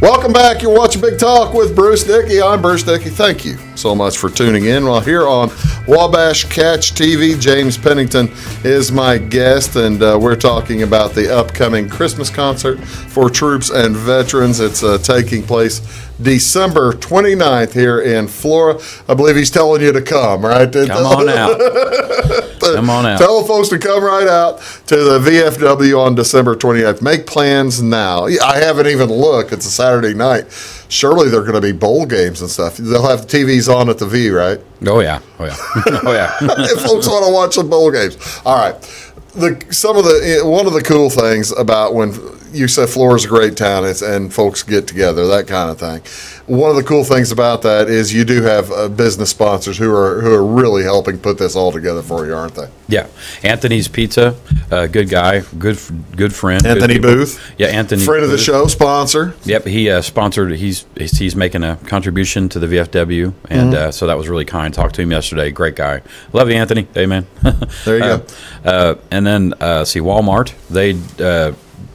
Welcome back. You're watching Big Talk with Bruce Dickey. I'm Bruce Dickey. Thank you so much for tuning in. Well, here on Wabash Catch TV, James Pennington is my guest, and we're talking about the upcoming Christmas concert for troops and veterans. It's taking place December 29th here in Flora. I believe he's telling you to come, right? Come on out. Come on out. Tell the folks to come right out to the VFW on December 29th. Make plans now. I haven't even looked. It's a Saturday night. Surely there are going to be bowl games and stuff. They'll have TVs on at the V, right? Oh, yeah. Oh, yeah. Oh, yeah. If folks want to watch some bowl games. All right. One of the cool things about when you said Flora's a great town and folks get together, that kind of thing. One of the cool things about that is you do have business sponsors who are really helping put this all together for you, aren't they? Yeah, Anthony's Pizza, good guy, good friend. Anthony Booth, yeah, Anthony, friend of the show, sponsor. Yep, he sponsored. He's making a contribution to the VFW, and so that was really kind. Talked to him yesterday. Great guy. Love you, Anthony. Hey, man. There you go. And then Walmart. They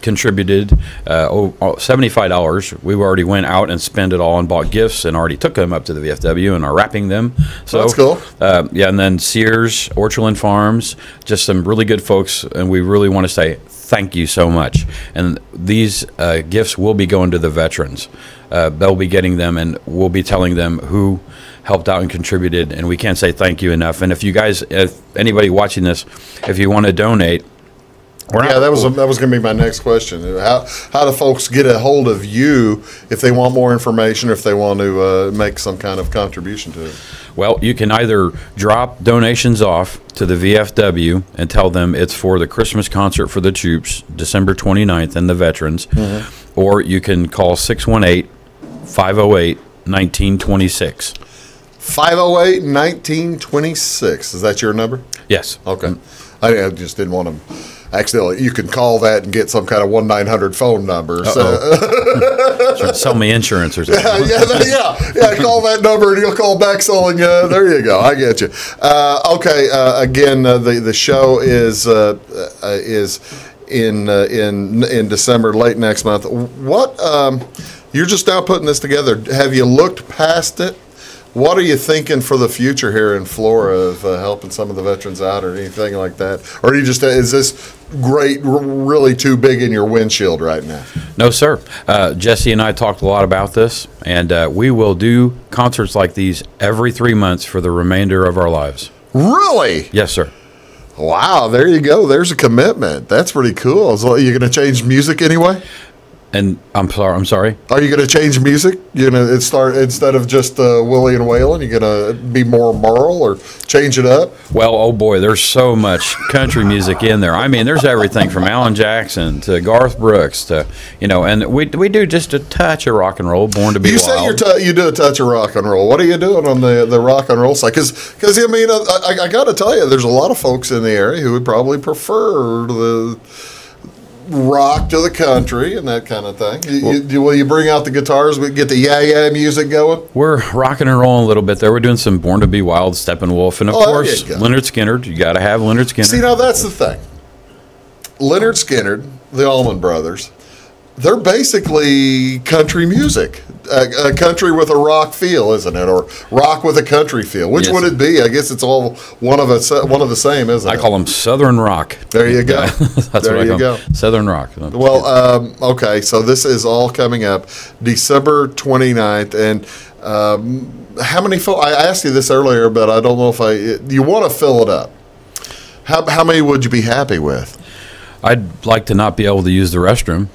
contributed $75. We already went out and spent it all and bought gifts and already took them up to the VFW and are wrapping them. So that's cool. Yeah, and then Sears, Orchland Farms, just some really good folks, and we really want to say thank you so much. And these gifts will be going to the veterans. They'll be getting them, and we'll be telling them who helped out and contributed, and we can't say thank you enough. And if anybody watching this, if you want to donate, that was going to be my next question. How do folks get a hold of you if they want more information, if they want to make some kind of contribution to it? Well, you can either drop donations off to the VFW and tell them it's for the Christmas concert for the troops, December 29th, and the veterans, or you can call 618-508-1926. 508-1926. Is that your number? Yes. Okay. I just didn't want to accidentally. You can call that and get some kind of 1-900 phone number. So. Sell me insurance or something. Yeah. Call that number and he'll call back selling you. There you go. I get you. Okay. Again, the show is in December, late next month. What? You're just now putting this together. Have you looked past it? What are you thinking for the future here in Flora of helping some of the veterans out or anything like that? Or are you just, is this great, really too big in your windshield right now? No, sir. Jesse and I talked a lot about this, and we will do concerts like these every 3 months for the remainder of our lives. Really? Yes, sir. Wow, there you go. There's a commitment. That's pretty cool. So you going to change music anyway? And I'm sorry. Are you going to change music? You know, instead of just Willie and Waylon, you're going to be more Merle or change it up? Well, oh boy, there's so much country music in there. I mean, there's everything from Alan Jackson to Garth Brooks to, and we do just a touch of rock and roll. Born to Be Wild. You say you do a touch of rock and roll. What are you doing on the rock and roll side? Because I mean, I got to tell you, there's a lot of folks in the area who would probably prefer the rock to the country and that kind of thing. Will you bring out the guitars? We get the yeah music going. We're rocking and rolling a little bit there. We're doing some Born to Be Wild, Steppenwolf, and of course Lynyrd Skynyrd. You got to have Lynyrd Skynyrd. See, now that's the thing. Lynyrd Skynyrd, the Allman Brothers, they're basically country music. A country with a rock feel, isn't it? Or rock with a country feel. Which would it be? I guess it's all one of the same, isn't it? I call them Southern rock. There you go. That's there what I call them. Southern rock. Well, okay, so this is all coming up December 29th. And how many folks? I asked you this earlier, but I don't know if you want to fill it up. How many would you be happy with? I'd like to not be able to use the restroom.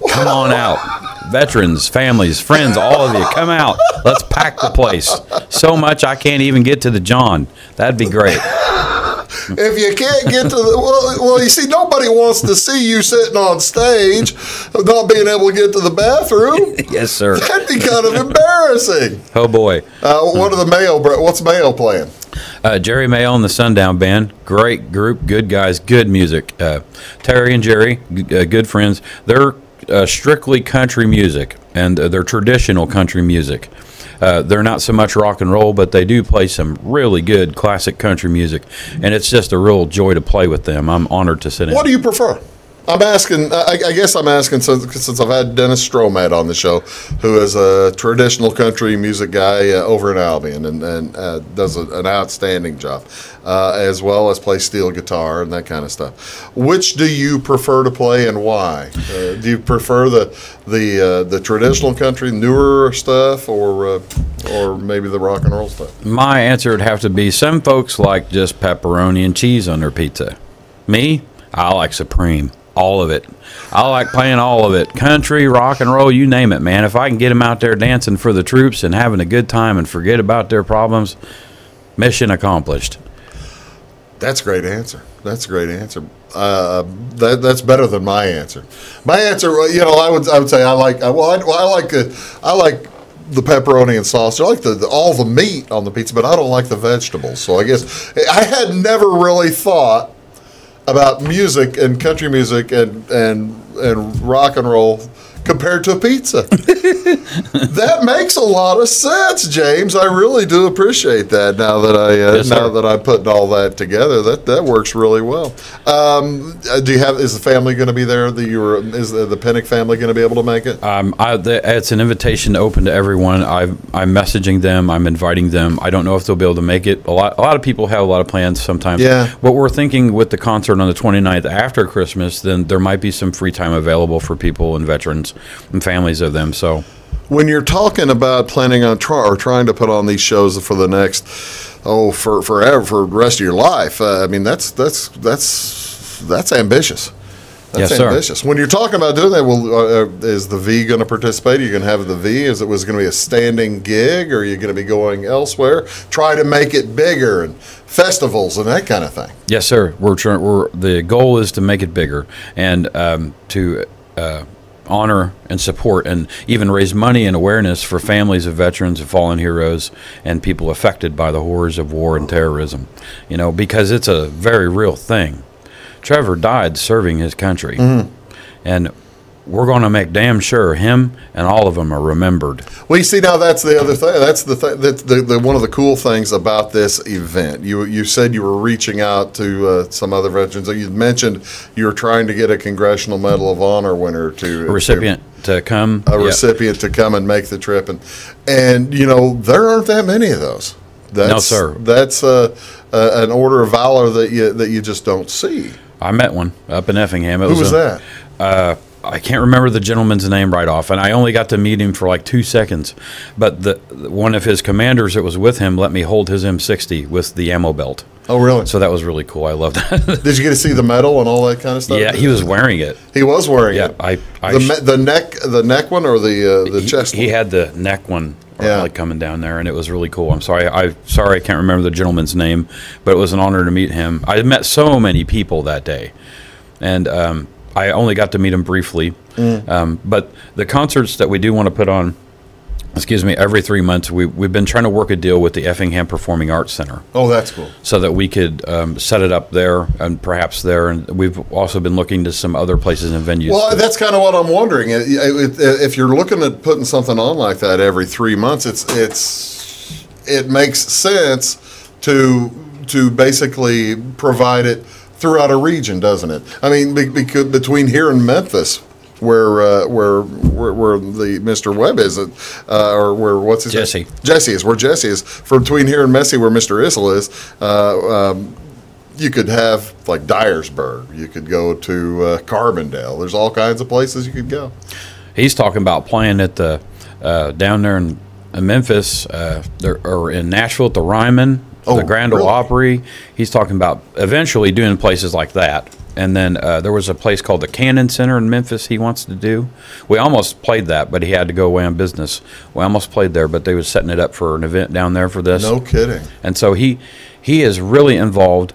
Come on out. Veterans, families, friends, all of you, come out. Let's pack the place. So much I can't even get to the John. That'd be great. If you can't get to the... Well, you see, nobody wants to see you sitting on stage not being able to get to the bathroom. Yes, sir. That'd be kind of embarrassing. Oh, boy. What's Mayo playing? Jerry Mayo and the Sundown Band. Great group, good guys, good music. Terry and Jerry, good friends. They're strictly country music, and they're traditional country music. They're not so much rock and roll, but they do play some really good classic country music, and it's just a real joy to play with them. I'm honored to sit in. What do you prefer? I'm asking. I guess I'm asking since I've had Dennis Stromat on the show, who is a traditional country music guy over in Albion and does an outstanding job, as well as play steel guitar and that kind of stuff. Which do you prefer to play and why? Do you prefer the traditional country, newer stuff, or maybe the rock and roll stuff? My answer would have to be some folks like just pepperoni and cheese on their pizza. Me, I like Supreme. All of it. I like playing all of it. Country, rock and roll, you name it, man. If I can get them out there dancing for the troops and having a good time and forget about their problems, mission accomplished. That's a great answer. That's better than my answer. My answer, I would say I like the pepperoni and sausage. I like all the meat on the pizza, but I don't like the vegetables. So I guess I had never really thought about music and country music and rock and roll compared to a pizza. That makes a lot of sense, James. I really do appreciate that. Now that I'm putting all that together, that works really well. Is the family going to be there? Is the Pennick family going to be able to make it? It's an invitation open to everyone. I'm messaging them. I'm inviting them. I don't know if they'll be able to make it. A lot of people have a lot of plans sometimes. Yeah. What we're thinking with the concert on the 29th after Christmas, then there might be some free time available for people and veterans and families of them. So, when you're talking about planning on trying to put on these shows for the next forever, for the rest of your life, I mean that's ambitious. That's ambitious. Sir. When you're talking about doing that, is the V going to participate? Are you going to have the V? Was it going to be a standing gig, or are you going to be going elsewhere? Try to make it bigger and festivals and that kind of thing. Yes, sir. The goal is to make it bigger and to honor and support and even raise money and awareness for families of veterans and fallen heroes and people affected by the horrors of war and terrorism. Because it's a very real thing. Trevor died serving his country, and we're going to make damn sure him and all of them are remembered. Well, you see, now that's the other thing. That's the thing. That's the one of the cool things about this event. You said you were reaching out to some other veterans. You mentioned you were trying to get a Congressional Medal of Honor winner to a recipient to come and make the trip, and there aren't that many of those. No, sir. That's an order of valor that you just don't see. I met one up in Effingham. Who was that? I can't remember the gentleman's name right off, and I only got to meet him for like 2 seconds. But one of his commanders that was with him let me hold his M60 with the ammo belt. Oh, really? So that was really cool. I loved that. Did you get to see the medal and all that kind of stuff? Yeah, he was wearing it. He was wearing it. Yeah, the neck one or the chest one? He had the neck one. Like coming down there, and it was really cool. I'm sorry, I can't remember the gentleman's name, but it was an honor to meet him. I met so many people that day, and I only got to meet him briefly. But the concerts that we do want to put on, every 3 months, we've been trying to work a deal with the Effingham Performing Arts Center. Oh, that's cool. So that we could set it up there and perhaps there. And we've also been looking to some other places and venues. Well, that's kind of what I'm wondering. If you're looking at putting something on like that every 3 months, it makes sense to basically provide it throughout a region, doesn't it? I mean, because between here and Memphis, where the Mr. Webb is, or where what's his Jesse. name? Jesse is where Jesse is. For between here and Messi, where Mr. Issel is, you could have like Dyersburg. You could go to Carbondale. There's all kinds of places you could go. He's talking about playing at the down there in Memphis, or in Nashville at the Ryman, the Grand Ole Opry. He's talking about eventually doing places like that. And then there was a place called the Cannon Center in Memphis he wants to do. We almost played that, but he had to go away on business. We almost played there, but they was setting it up for an event down there for this. No kidding. And so he is really involved,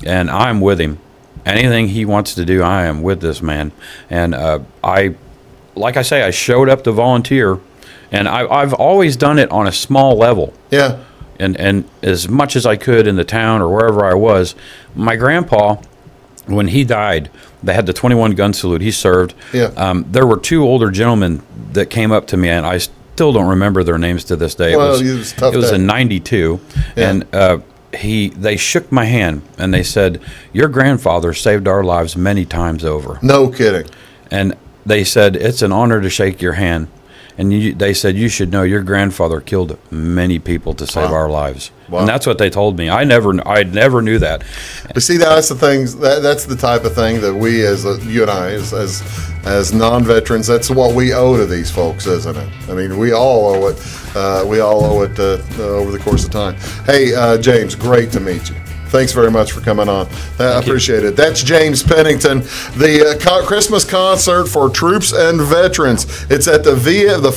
and I'm with him. Anything he wants to do, I am with this man. And I showed up to volunteer, and I've always done it on a small level. Yeah. And as much as I could in the town or wherever I was. My grandpa, when he died, they had the 21 gun salute. He served. Yeah. There were two older gentlemen that came up to me, and I still don't remember their names to this day. Well, it was tough. It was in '92, and they shook my hand and they said, "Your grandfather saved our lives many times over." No kidding. And they said, "It's an honor to shake your hand." And they said, "You should know your grandfather killed many people to save our lives." Wow. And that's what they told me. I never knew that. But see, that's the things. That's the type of thing that we, you and I, as non-veterans, that's what we owe to these folks, isn't it? I mean, we all owe it. We all owe it over the course of time. Hey, James, great to meet you. Thanks very much for coming on. I appreciate it. That's James Pennington, the Christmas concert for troops and veterans. It's at the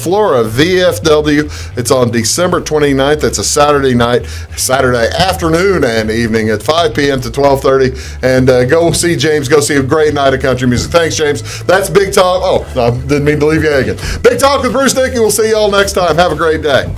Flora VFW. It's on December 29th. It's a Saturday night, Saturday afternoon and evening at 5 p.m. to 12:30. And go see James. Go see a great night of country music. Thanks, James. That's Big Talk. Oh, I didn't mean to leave you hanging. Big Talk with Bruce Dickey. We'll see you all next time. Have a great day.